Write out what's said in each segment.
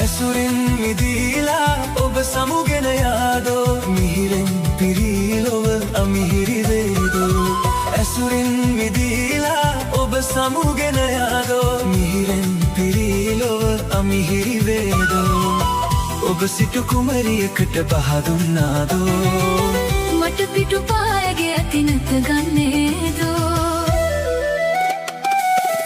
ඇසුරින් මිදීලා ඔබ සමුගෙන යාදෝ මිහිරෙන් පිරී ලොව අමිහිරි වේදෝ ඇසුරින් මිදීලා ඔබ සමුගෙන යාදෝ මිහිරෙන් පිරී ලොව අමිහිරි වේදෝ ඔබ සිටු කුමරියකට පහදුන්නාදෝ මට පිටු පායගේ අතිනත ගන්නේදෝ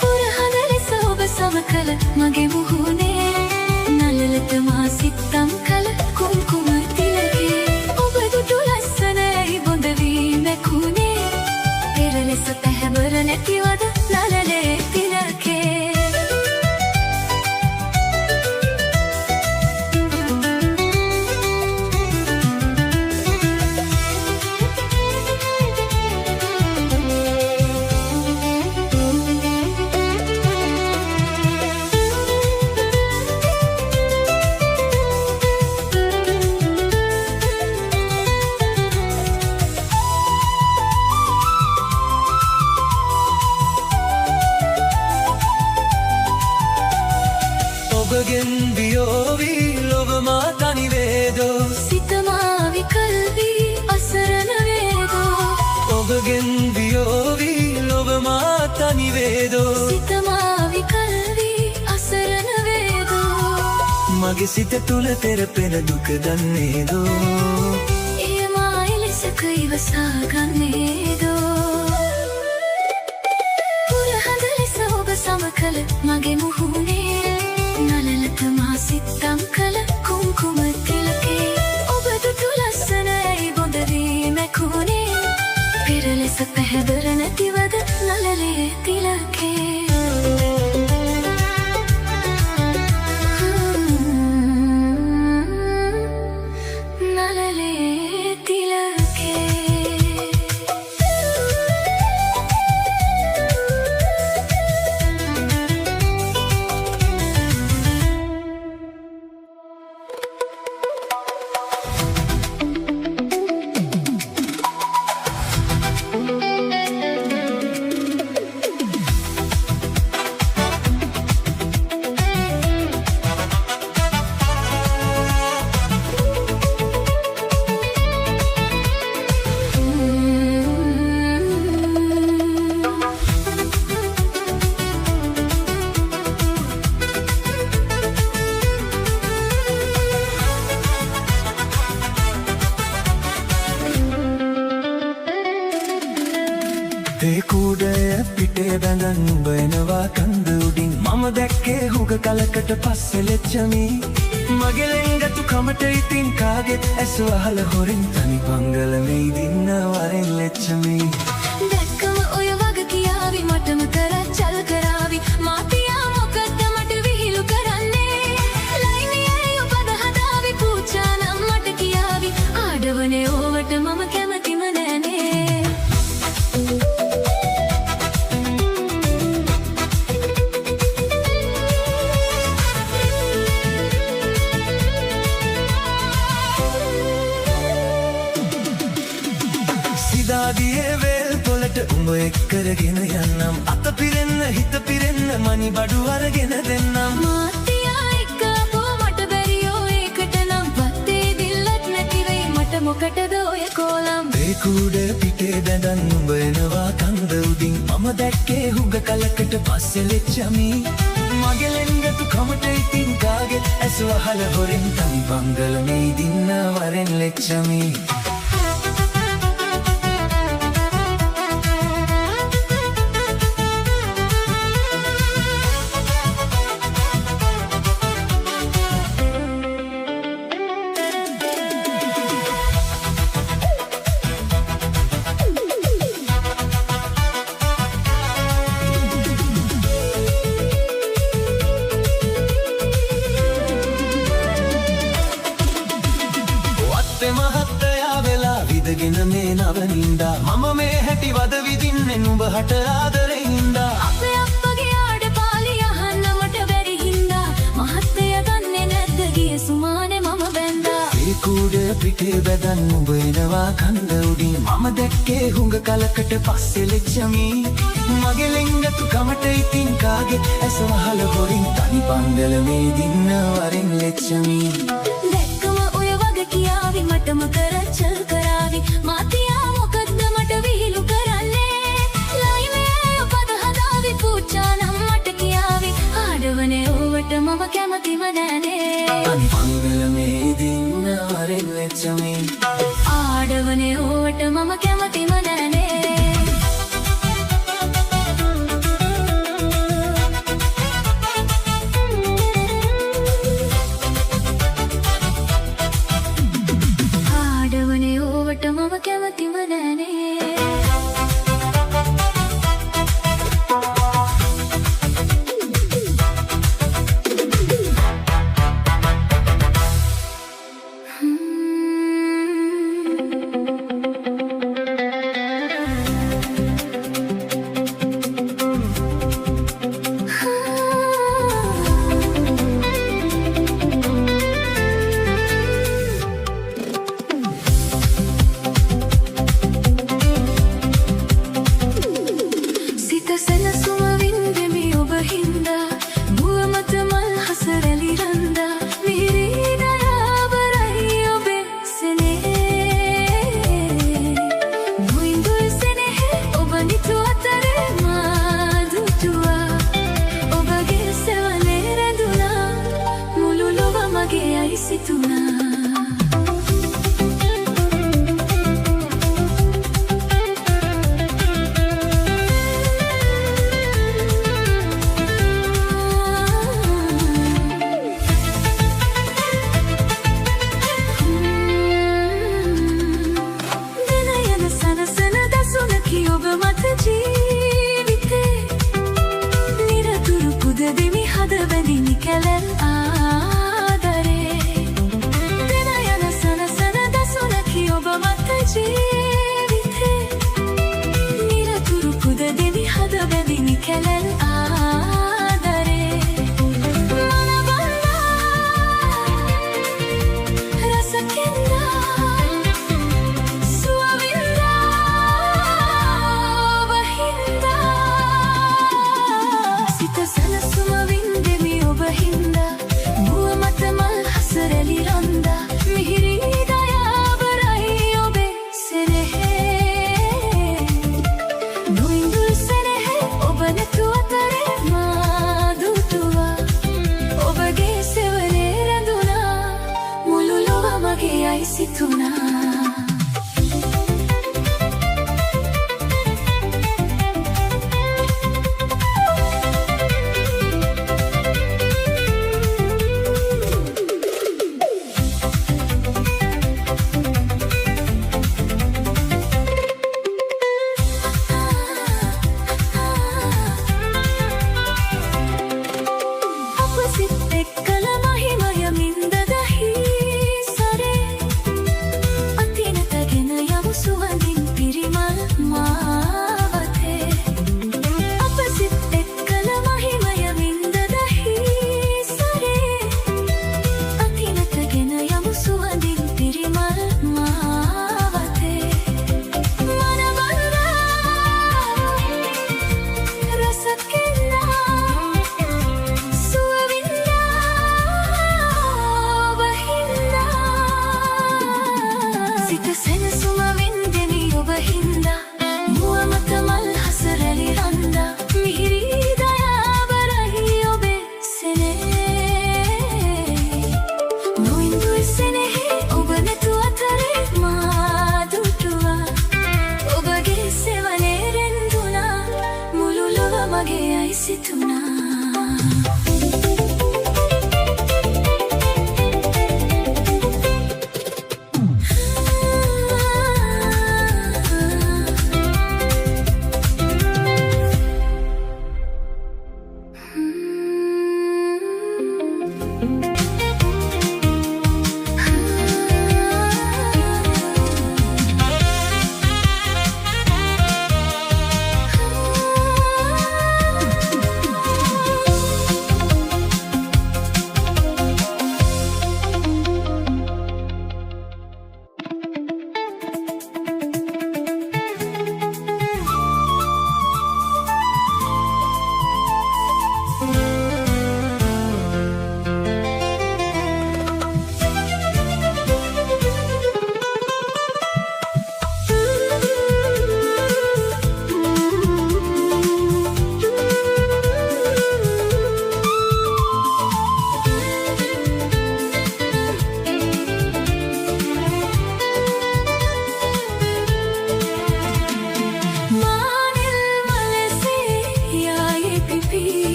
පුරහඳ ලෙස ඔබ සමකල මගේ මුහුණේ නළලට මා සිත්තම් කල කුම්කුම තිලකේ ඔබ දුටු ලස්සනයි බොඳ වී මැකුණේ පෙර ලෙස පැහැබර නැතිවද නළලේ තිලකේ ඔබගෙන් වියෝවී ලොව මා තනි වේදෝ සිත මා විකල් වී අසරණ වේදෝ ඔබගෙන් වියෝවී ලොව මා තනි වේදෝ සිත මා විකල් වී අසරණ වේදෝ මගේ සිත තුල තෙරපෙන දුක දන්නේදෝ එය මා එලෙසක ඉවසා ගන්නේදෝ පුරහඳ ලෙස ඔබ සමකල මගේ මුහුණේ නළලට මා සිත්තම් කල කුම්කුම තිලකේ ඔබ දුටු ලස්සනයි බොඳ වී මැකුණේ පෙර ලෙස පැහැදර නැතිවද නළලේ තිලකේ නළලේ තිලකේ ඒ කුඩය පිටේ බැඳන් උඹ එනවා කන්ද උඩින් මම දැක්කේ හුග කලකට පස්සේ ලෙච්චමි මගේ ලෙන්ගතු කමට ඉතින් කාගෙත් ඇස වහල හොරින් තනි පංගල මෙයි දින්න වරෙන් ලෙච්චමි දැක්කම ඔය වග කියාවි මටම කරච්චල් කරාවි මාතියා මොකද්ද මට විහිළු කරන්නේ ලයිනියයි ඔබද හදාවි පූජා නම් මට කියාවි ආඩවනේ ඕවට මම කැමතිම නෑනේ සිදාදියේ වේල් පොලට උඹ එක් කරගෙන යන්නම් අත පිරෙන්න හිත පිරෙන්න මනි බඩු අරගෙන දෙන්නම් මාතියා එක්කපෝ මට බැරියෝ ඒකට නම් වත්තේ දිල්ලත් නැති වෙයි මට මොකටද ඔය කෝලම් ඒ කුඩ පිටේ බැඳන් උඹ එනවා කන්ද උඩින් මම දැක්කේ හුඟ කලකට පස්සේ ලෙච්චමි මගේ ලෙන්ගතු කමට ඉතින් කාගෙත් ඇස වහල හොරෙන් තනි පංගල මෙයි දින්න වරෙන් ලෙච්චමි මහත්තයා වෙලා විදගෙන මේ නවනින්දා මම මේ හැටි වද විදින්නේ නුඹ හට ආදරෙහින්දා අපේ අප්පගේ ආඩ පාලි අහන්න මට බැරි හින්දා මහත්තයා දන්නේ නැද්ද ගිය සුමානේ මම බැන්දා ඒ කූඩ පිටේ බැදන් උඹ එනවා කන්ද උඩින් මම දැක්කේ හුඟ කලකට පස්සේ ලෙච්චමි මගේ ලෙංගතු කමට ඉතින් කාගේ ඇස වහල හොරින් තනි පන්දල මේ දින්න වරින් ලෙච්චමි දැක්කම ඔය වගේ කියාවි මටම කරච්චල් කරાવી මාතියා මොකද්ද මට විහිළු කරන්නේ ලයිමේ පද හදාවි පුච්චානම් මට කියාවි ආඩවනේ ඕවට මම කැමතිම නෑනේ තනි පන්දල මේ දින්න වරින් ලෙච්චමි ආඩවනේ ඕවට මම කැමතිම නෑනේ ආඩවනේ ඕවට මම කැමතිම නෑනේ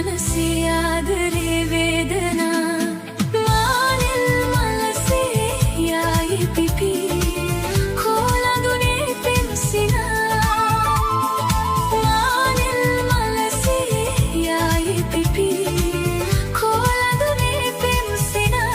मनसे आदरे वेदना मानिल मलसे याई पिपी खोला दुने पेंसिना मानिल मलसे याई पिपी खोला दुने पेंसिना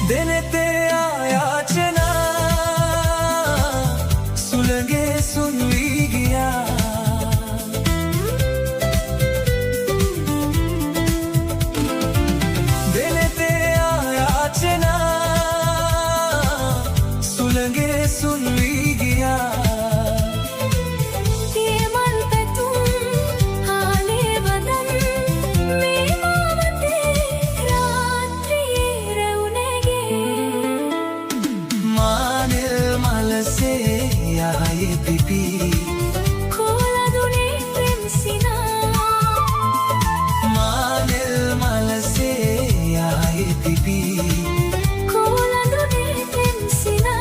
देने ते आयाचना सुलगे सुनवी गया देने ते आयाचना सुलगे सुनवी गया ये मन पे तुम आने बदन में मावते रात्रि रउनेगे मानिल मलसे याई पिपी खोला दुने पेंसिना मानिल मलसे याई पिपी खोला दुने पेंसिना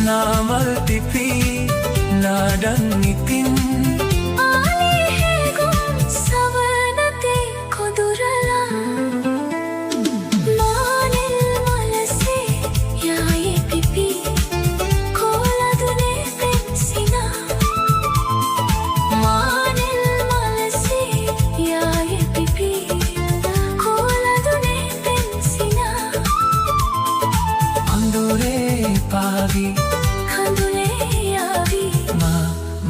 नामल टिपी नाडन नितिन आले है गुम सवनते खुदुरला मानिल मलसे याई पिपी खोला दुने पेंसिना मानिल मलसे याई पिपी खोला दुने पेंसिना अंदुरे पावी खंदुले यावी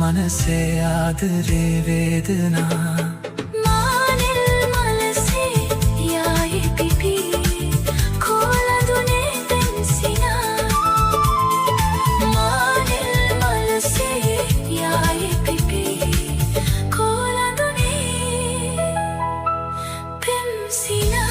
मनसे आदरे वेदना मानिल मलसे याई पिपी खोला दुने पेंसिना मानिल मलसे याई पिपी खोला दुने पेंसिना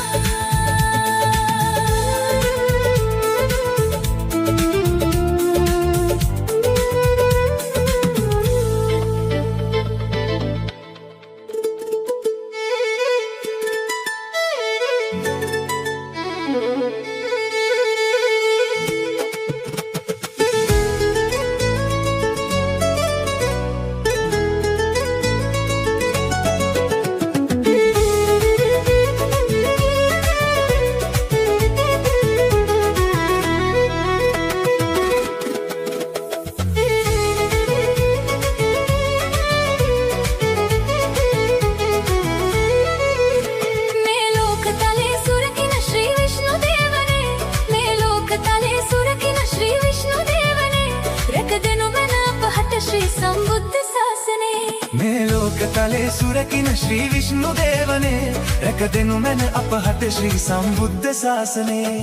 මේ ලෝක තලේ සුරකින ශ්‍රී විෂ්ණු දේවනේ රැකදෙනු මැන අපහට ශ්‍රී සම්බුද්ධ ශාසනේ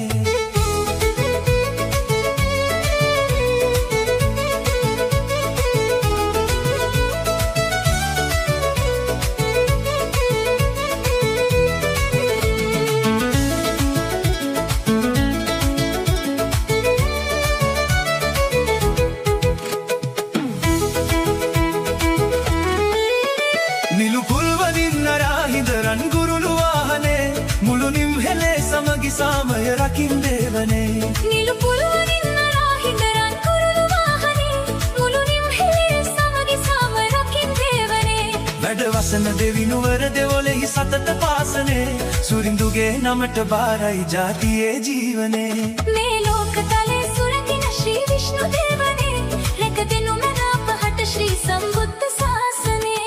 सामय रखिन देवने नीलु पुलवनिन्न राहिंदरन कुरुलु वाहने मुलु निम्हेले समगि सामय रखिन देवने වැඩ වසන දෙවිනුවර දෙවොලෙහි සතත පාසනේ සුරිඳුගේ නමට බාරයි ජාතියේ ජීවනේ මේ ලෝකතලේ සුරකින ශ්‍රී විෂ්ණු දේවනේ රැක දෙනු මන අපහට ශ්‍රී සම්බුද්ධ ශාසනේ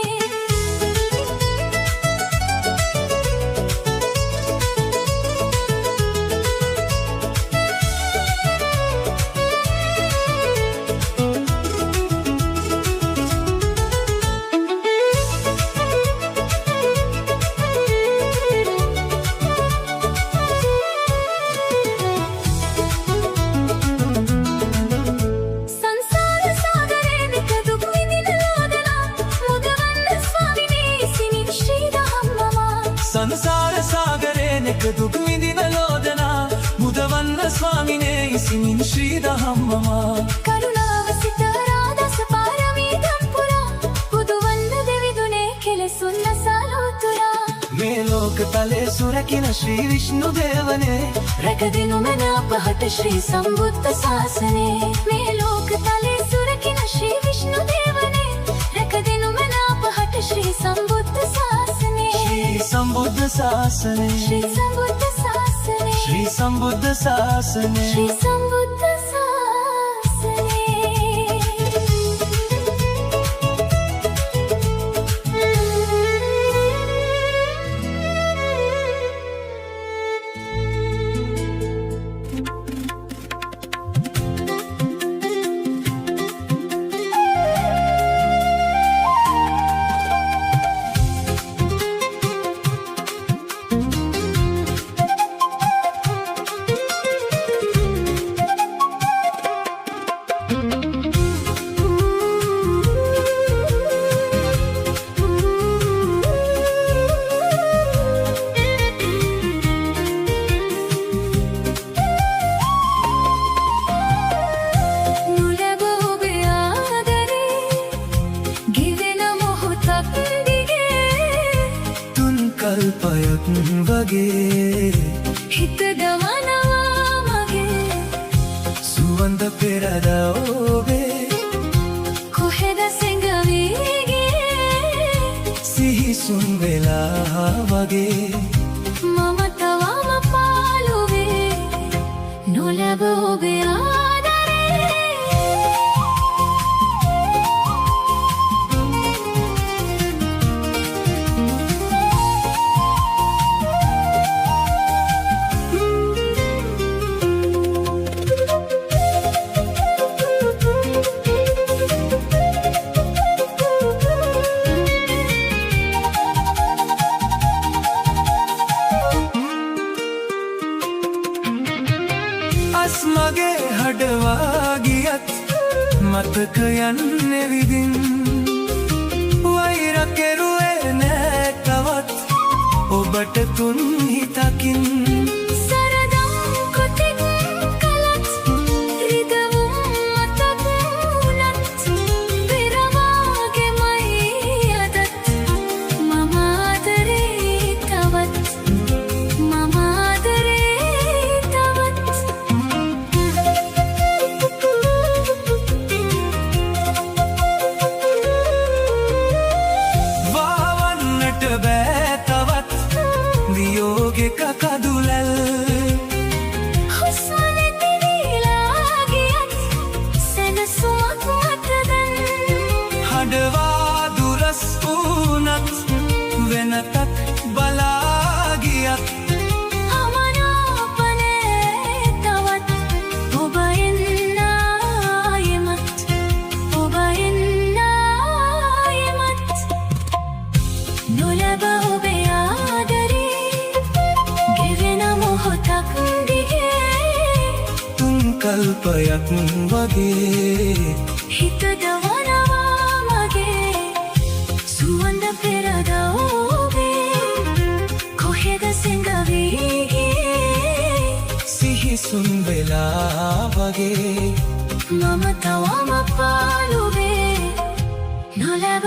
සංසාර සාගරේ නෙක දුක් විඳින ලෝදනා මුදවන්න ස්වාමිනේ ඉසිමින් ශ්‍රී දහම් මමා කරුණාව සිත රාදස පාරමී දම්පුරා බුදුවන්න දෙවිදුනේ කෙලෙසුන් නසලෝතුරා මේ ලෝකතලේ සුරකින ශ්‍රී විෂ්ණු දේවනේ රැක දෙනු මන අපහට ශ්‍රී සම්බුද්ධ ශාසනේ මේ ලෝකතලේ සුරකින ශ්‍රී විෂ්ණු දේවනේ රැක දෙනු මන අපහට ශ්‍රී සම්බුද්ධ ශාසනේ ශ්‍රී සම්බුද්ධ ශාසනේ ශ්‍රී සම්බුද්ධ ශාසනේ ශ්‍රී සම්බුද්ධ ශාසනේ ශ්‍රී සම්බුද්ධ ශාසනේ කල්පයක් වගේ හිත දවනවා මගේ සුවඳ පෙරදා ඔබේ කොහෙද සෙඟවීගේ සිහිසුන් වෙලා වගේ මම තවම පාළුවේ නොලැබ ඔබේ මගේ හඩවා ගියත් මතක යන්නේ විදින් වෛර කෙරුවේ නෑ තවත් ඔබට තුන් හිතකින් සරදම් කොටෙක් කලත් රිදවුම් මතක් වුණත් පෙරවාගෙමයි අදත් මම ආදරේ තවත් මම ආදරේ තවත් බෑ තවත් වියෝගෙක කඳුලැල් හුස්මන තිරිලා ගියත් සැනසුමක් මට දැන් හඩවා දුරස් වුණත් වෙනතක් බලා ගියත් අමනාපනේ තවත් ඔබ එන්න ආයෙමත් ඔබ එන්න ආයෙමත් නොලැබ ඔබේ ආදරේ ගෙවෙන මොහොතක් දිගේ තුන් කල්පයක් වගේ හිත දවනවා මගේ සුවඳ පෙරදා ඔබේ කොහෙද සෙඟවීගේ සිහිසුන් වෙලා වගේ මම තවම පාළුවේ නොලැබ